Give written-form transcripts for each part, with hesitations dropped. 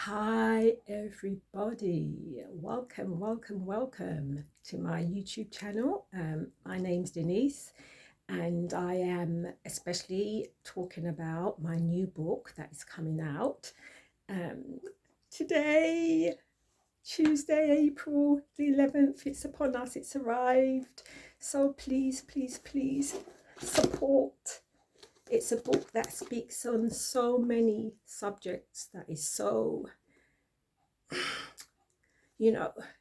Hi everybody, welcome to my YouTube channel. My name's Denise and I am especially talking about my new book that is coming out today, Tuesday, April the 11th. It's upon us, it's arrived. So please support. It's a book that speaks on so many subjects that is so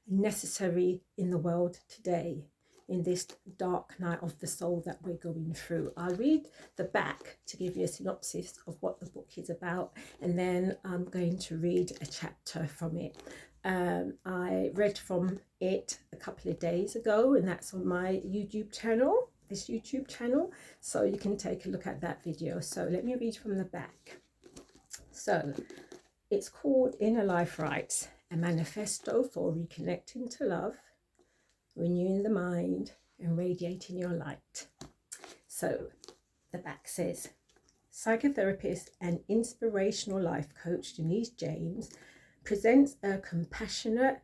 necessary in the world today, in this dark night of the soul that we're going through. I'll read the back to give you a synopsis of what the book is about, and then I'm going to read a chapter from it. I read from it a couple of days ago, and that's on my YouTube channel, so you can take a look at that video. So let me read from the back. So it's called Inner Life Rights, a Manifesto for Reconnecting to Love, Renewing the Mind and Radiating Your Light. So the back says, Psychotherapist and inspirational life coach Denise James presents a compassionate,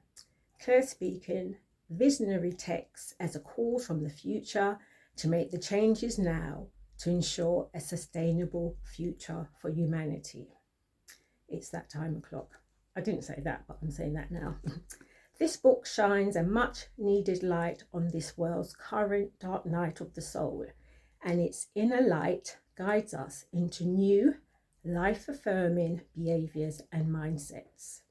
clear-speaking, visionary text as a call from the future to make the changes now to ensure a sustainable future for humanity. It's that time o'clock. I didn't say that, but I'm saying that now. This book shines a much needed light on this world's current dark night of the soul, and its inner light guides us into new, life-affirming behaviors and mindsets.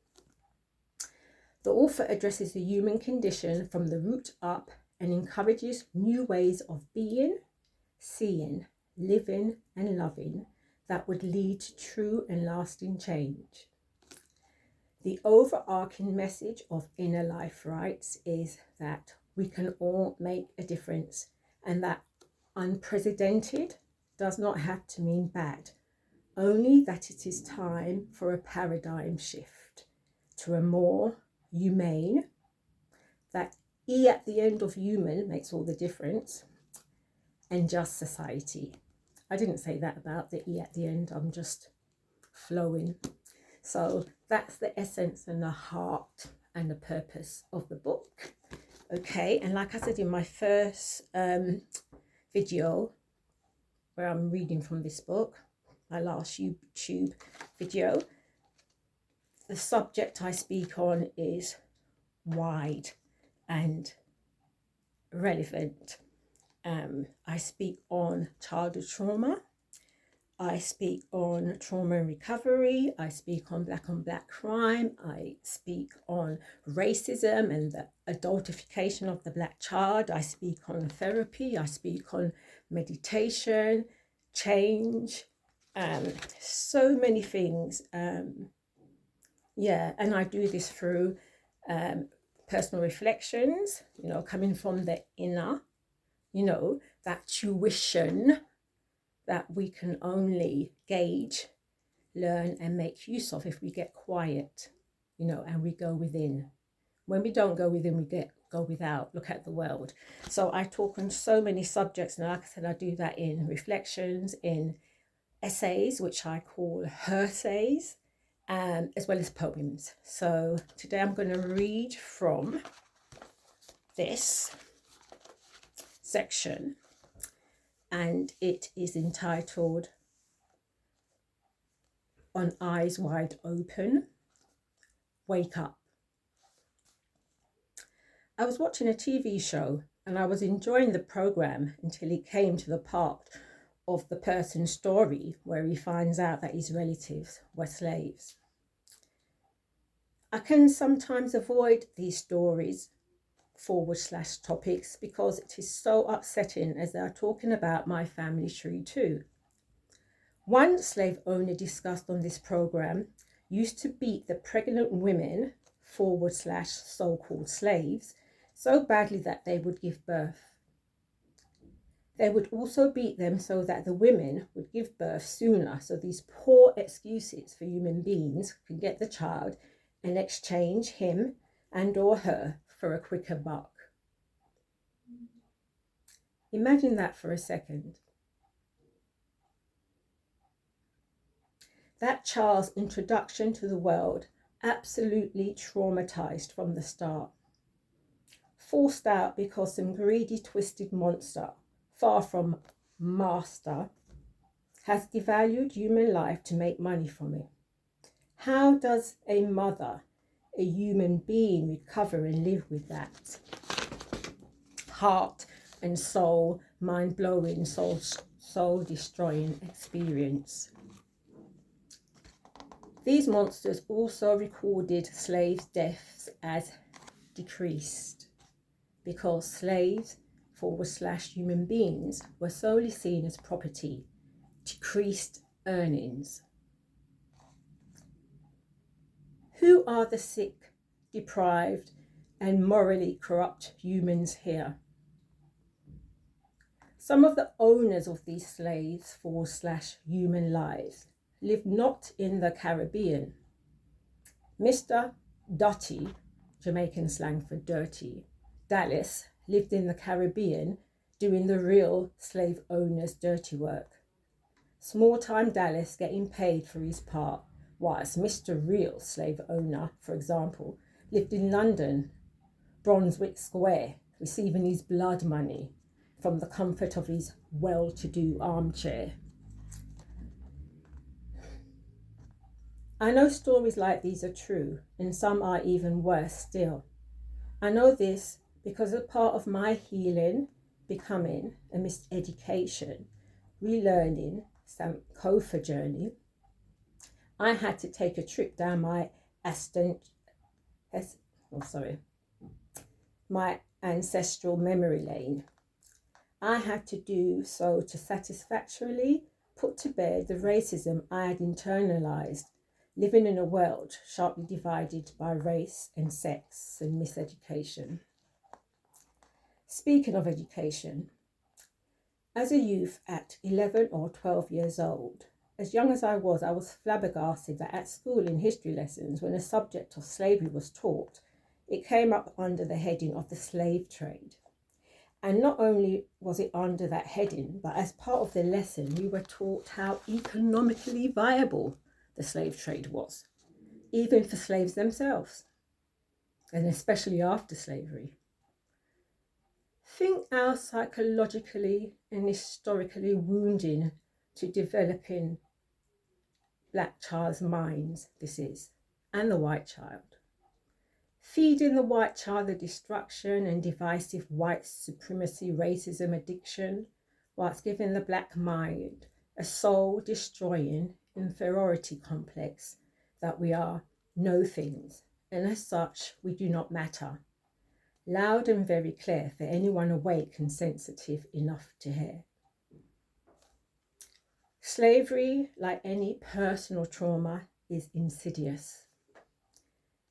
The author addresses the human condition from the root up and encourages new ways of being, seeing, living and loving that would lead to true and lasting change. The overarching message of Inner Life Rights is that we can all make a difference, and that unprecedented does not have to mean bad, only that it is time for a paradigm shift to a more humane, that E at the end of human makes all the difference, and just society. I didn't say that about the E at the end, I'm just flowing. So that's the essence and the heart and the purpose of the book. Okay, and like I said in my first video where I'm reading from this book, my last YouTube video, the subject I speak on is wide and relevant. I speak on childhood trauma, I speak on trauma and recovery, I speak on black crime, I speak on racism and the adultification of the black child, I speak on therapy, I speak on meditation, change, so many things. And I do this through personal reflections, coming from the inner, that tuition that we can only gauge, learn and make use of if we get quiet, and we go within. When we don't go within, we go without. Look at the world. So I talk on so many subjects, and like I said, I do that in reflections, in essays, which I call hersays, as well as poems. So today I'm going to read from this section, and it is entitled On Eyes Wide Open, Wake Up. I was watching a TV show and I was enjoying the program until it came to the part of the person's story where he finds out that his relatives were slaves. I can sometimes avoid these stories / topics because it is so upsetting, as they are talking about my family tree too. One slave owner discussed on this program used to beat the pregnant women / so-called slaves so badly that they would give birth. They would also beat them so that the women would give birth sooner, so these poor excuses for human beings can get the child and exchange him and or her for a quicker buck. Imagine that for a second. That child's introduction to the world absolutely traumatized from the start. Forced out because some greedy, twisted monster, far from master, has devalued human life to make money from it. How does a mother, a human being, recover and live with that heart and soul, mind-blowing, soul-destroying experience? These monsters also recorded slaves' deaths as decreased because slaves / human beings were solely seen as property, decreased earnings. Who are the sick, deprived, and morally corrupt humans here? Some of the owners of these slaves / human lives live not in the Caribbean. Mr. Dotty, Jamaican slang for dirty, Dallas lived in the Caribbean doing the real slave owners' dirty work. Small-time Dallas getting paid for his part, whilst Mr. Real slave owner, for example, lived in London, Brunswick Square, receiving his blood money from the comfort of his well-to-do armchair. I know stories like these are true, and some are even worse still. I know this because as part of my healing, becoming, a miseducation, relearning, Sankofa journey, I had to take a trip down my ancestral memory lane. I had to do so to satisfactorily put to bed the racism I had internalized, living in a world sharply divided by race and sex and miseducation. Speaking of education, as a youth at 11 or 12 years old, as young as I was flabbergasted that at school in history lessons, when a subject of slavery was taught, it came up under the heading of the slave trade. And not only was it under that heading, but as part of the lesson, we were taught how economically viable the slave trade was, even for slaves themselves, and especially after slavery. Think how psychologically and historically wounding to developing black child's minds this is, and the white child. Feeding the white child the destruction and divisive white supremacy racism addiction, whilst giving the black mind a soul-destroying inferiority complex that we are no things, and as such we do not matter. Loud and very clear for anyone awake and sensitive enough to hear. Slavery, like any personal trauma, is insidious.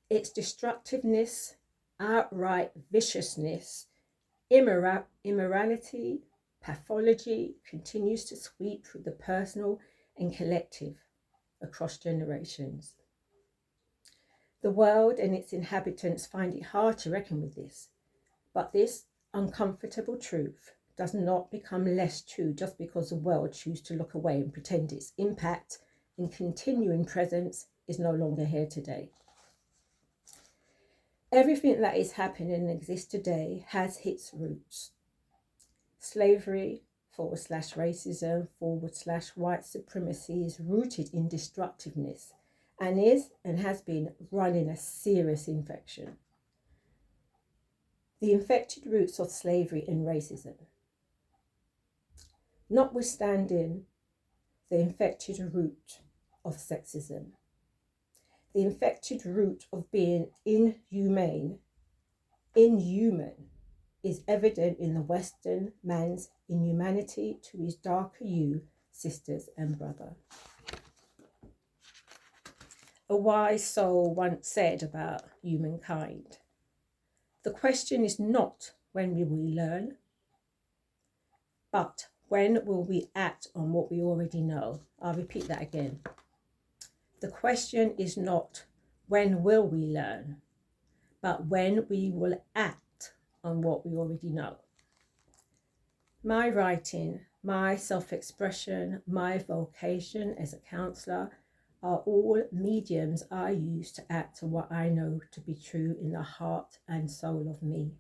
Its destructiveness, outright viciousness, immorality, pathology continues to sweep through the personal and collective across generations. The world and its inhabitants find it hard to reckon with this, but this uncomfortable truth does not become less true just because the world chooses to look away and pretend its impact and continuing presence is no longer here today. Everything that is happening and exists today has its roots. Slavery / racism / white supremacy is rooted in destructiveness and is and has been running a serious infection. The infected roots of slavery and racism. Notwithstanding the infected root of sexism, the infected root of being inhuman, is evident in the Western man's inhumanity to his darker you, sisters and brother. A wise soul once said about humankind, the question is not when will we learn, but when will we act on what we already know? I'll repeat that again. The question is not when will we learn, but when we will act on what we already know. My writing, my self-expression, my vocation as a counsellor are all mediums I use to act to what I know to be true in the heart and soul of me.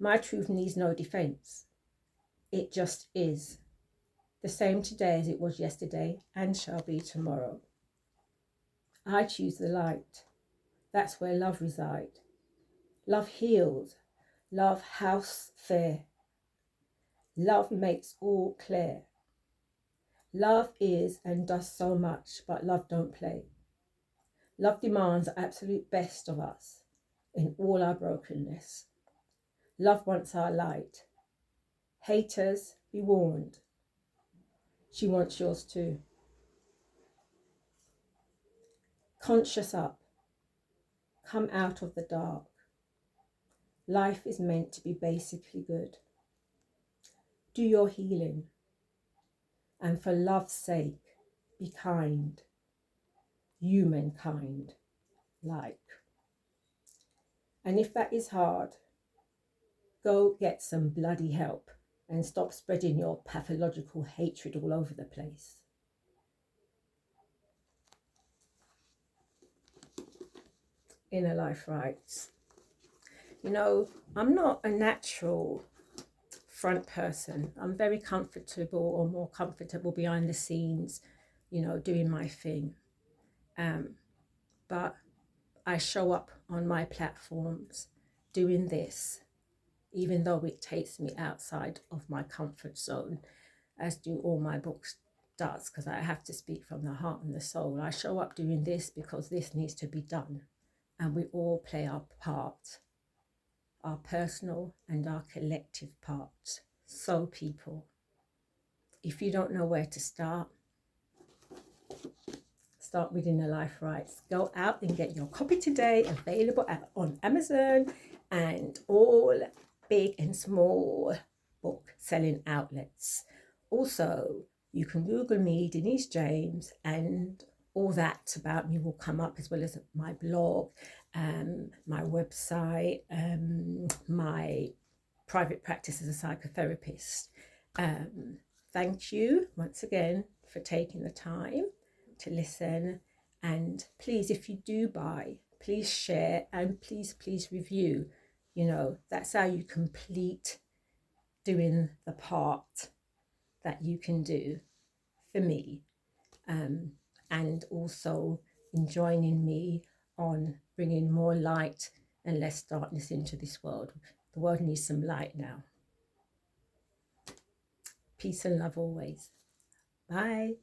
My truth needs no defense. It just is. The same today as it was yesterday and shall be tomorrow. I choose the light. That's where love resides. Love heals. Love house fair. Love makes all clear. Love is and does so much, but love don't play. Love demands the absolute best of us in all our brokenness. Love wants our light. Haters, be warned. She wants yours too. Conscious up. Come out of the dark. Life is meant to be basically good. Do your healing. And for love's sake, be kind. Humankind, like. And if that is hard, go get some bloody help and stop spreading your pathological hatred all over the place. Inner life rights. You know, I'm not a natural front person. I'm very comfortable, or more comfortable behind the scenes, you know, doing my thing. But I show up on my platforms doing this, even though it takes me outside of my comfort zone, as do all my books does, because I have to speak from the heart and the soul. I show up doing this because this needs to be done, and we all play our part, our personal and our collective part. So people, if you don't know where to start with Inner Life Rights. Go out and get your copy today, available on Amazon and all big and small book selling outlets. Also, you can Google me, Denise James, and all that about me will come up, as well as my blog, my website, my private practice as a psychotherapist. Thank you once again for taking the time to listen, and please, if you do buy, please share, and please review. You know, that's how you complete doing the part that you can do for me, and also in joining me on bringing more light and less darkness into this world. The world needs some light now. Peace and love always. Bye.